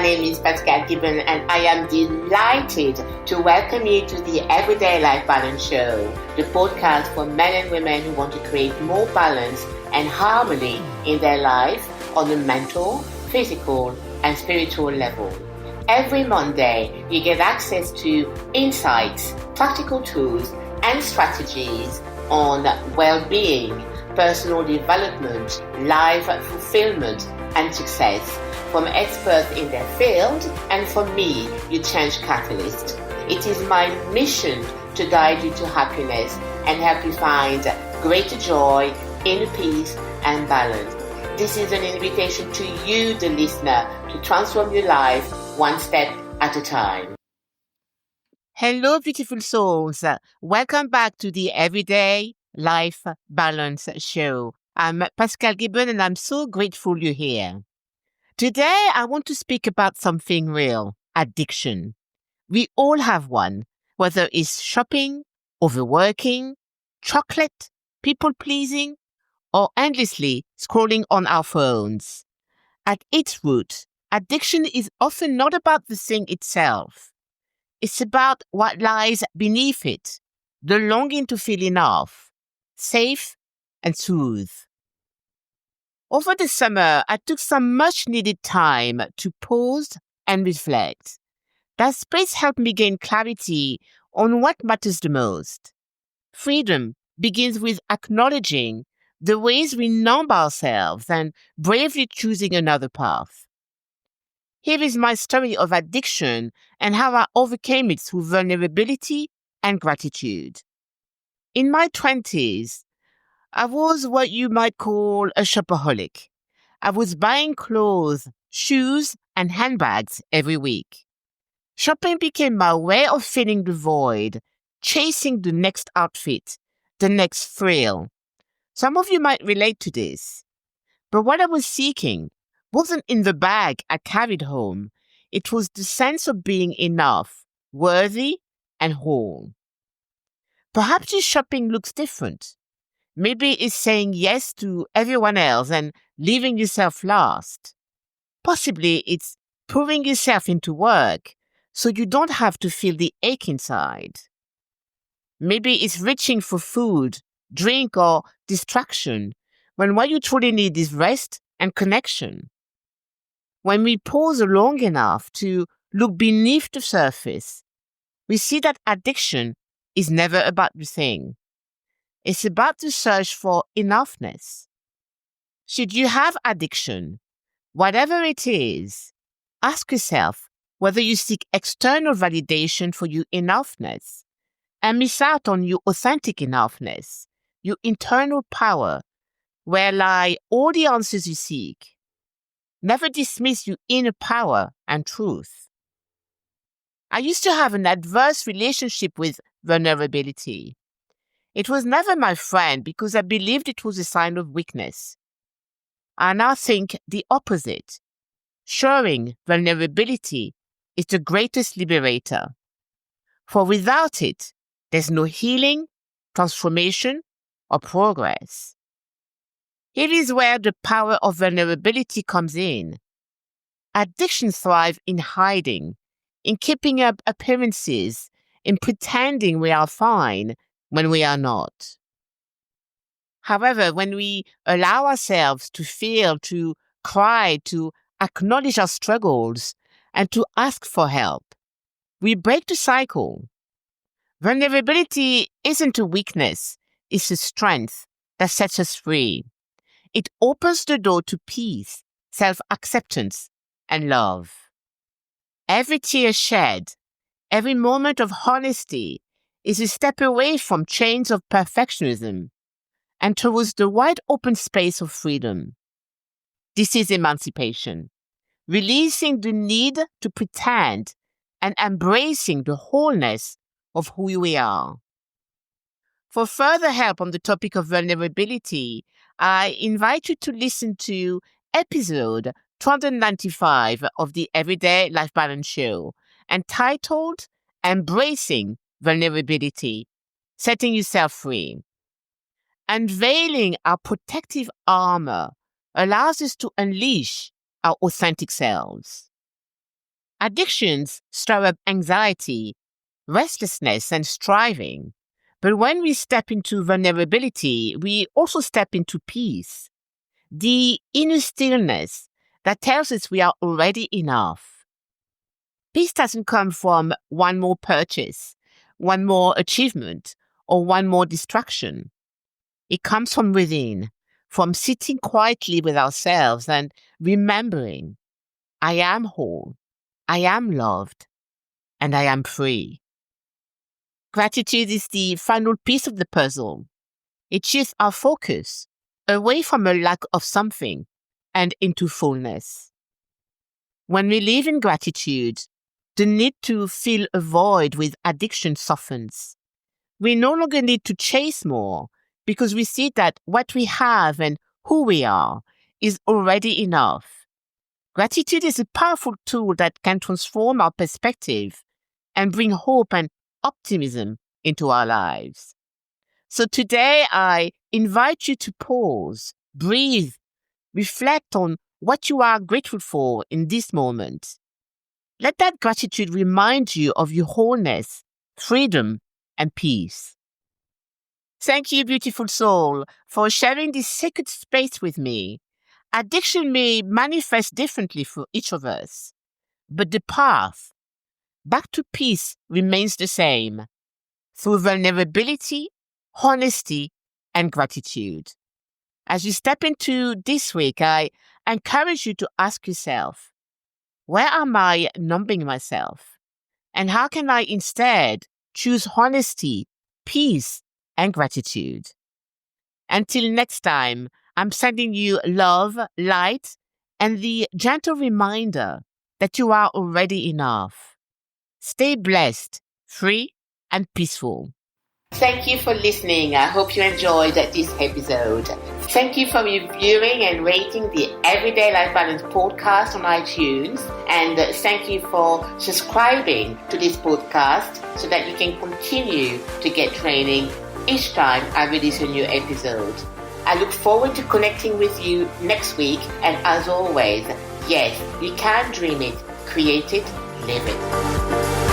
name is Pascale Gibon, and I am delighted to welcome you to the Everyday Life Balance Show, the podcast for men and women who want to create more balance and harmony in their life on a mental, physical, and spiritual level. Every Monday, you get access to insights, practical tools, and strategies on well-being, personal development, life fulfillment, and success from experts in their field and from me, your change catalyst. It is my mission to guide you to happiness and help you find greater joy, inner peace, and balance. This is an invitation to you, the listener, to transform your life one step at a time. Hello, beautiful souls. Welcome back to the Everyday Life Balance Show. I'm Pascale Gibon, and I'm so grateful you're here. Today, I want to speak about something real: addiction. We all have one, whether it's shopping, overworking, chocolate, people-pleasing, or endlessly scrolling on our phones. At its root, addiction is often not about the thing itself. It's about what lies beneath it, the longing to feel enough, safe, and soothed. Over the summer, I took some much-needed time to pause and reflect. That space helped me gain clarity on what matters the most. Freedom begins with acknowledging the ways we numb ourselves and bravely choosing another path. Here is my story of addiction and how I overcame it through vulnerability and gratitude. In my 20s, I was what you might call a shopaholic. I was buying clothes, shoes, and handbags every week. Shopping became my way of filling the void, chasing the next outfit, the next thrill. Some of you might relate to this. But what I was seeking wasn't in the bag I carried home. It was the sense of being enough, worthy, and whole. Perhaps your shopping looks different. Maybe it's saying yes to everyone else and leaving yourself last. Possibly it's pouring yourself into work so you don't have to feel the ache inside. Maybe it's reaching for food, drink, or distraction when what you truly need is rest and connection. When we pause long enough to look beneath the surface, we see that addiction is never about the thing. It's about the search for enoughness. Should you have addiction, whatever it is, ask yourself whether you seek external validation for your enoughness and miss out on your authentic enoughness, your internal power, where lie all the answers you seek. Never dismiss your inner power and truth. I used to have an adverse relationship with vulnerability. It was never my friend because I believed it was a sign of weakness. I now think the opposite. Showing vulnerability is the greatest liberator. For without it, there's no healing, transformation, or progress. Here is where the power of vulnerability comes in. Addiction thrives in hiding, in keeping up appearances, in pretending we are fine when we are not. However, when we allow ourselves to feel, to cry, to acknowledge our struggles, and to ask for help, we break the cycle. Vulnerability isn't a weakness, it's a strength that sets us free. It opens the door to peace, self-acceptance, and love. Every tear shed, every moment of honesty is a step away from chains of perfectionism and towards the wide open space of freedom. This is emancipation, releasing the need to pretend and embracing the wholeness of who we are. For further help on the topic of vulnerability, I invite you to listen to episode 295 of the Everyday Life Balance Show, entitled Embracing Vulnerability, Setting Yourself Free. Unveiling our protective armor allows us to unleash our authentic selves. Addictions stir up anxiety, restlessness, and striving. But when we step into vulnerability, we also step into peace, the inner stillness that tells us we are already enough. Peace doesn't come from one more purchase, one more achievement, or one more distraction. It comes from within, from sitting quietly with ourselves and remembering, I am whole, I am loved, and I am free. Gratitude is the final piece of the puzzle. It shifts our focus away from a lack of something and into fullness. When we live in gratitude, the need to fill a void with addiction softens. We no longer need to chase more because we see that what we have and who we are is already enough. Gratitude is a powerful tool that can transform our perspective and bring hope and optimism into our lives. So today I invite you to pause, breathe, reflect on what you are grateful for in this moment. Let that gratitude remind you of your wholeness, freedom, and peace. Thank you, beautiful soul, for sharing this sacred space with me. Addiction may manifest differently for each of us, but the path back to peace remains the same, through vulnerability, honesty, and gratitude. As you step into this week, I encourage you to ask yourself, where am I numbing myself? And how can I instead choose honesty, peace, and gratitude? Until next time, I'm sending you love, light, and the gentle reminder that you are already enough. Stay blessed, free, and peaceful. Thank you for listening. I hope you enjoyed this episode. Thank you for reviewing and rating the Everyday Life Balance podcast on iTunes. And thank you for subscribing to this podcast so that you can continue to get training each time I release a new episode. I look forward to connecting with you next week. And as always, yes, you can dream it, create it, live it.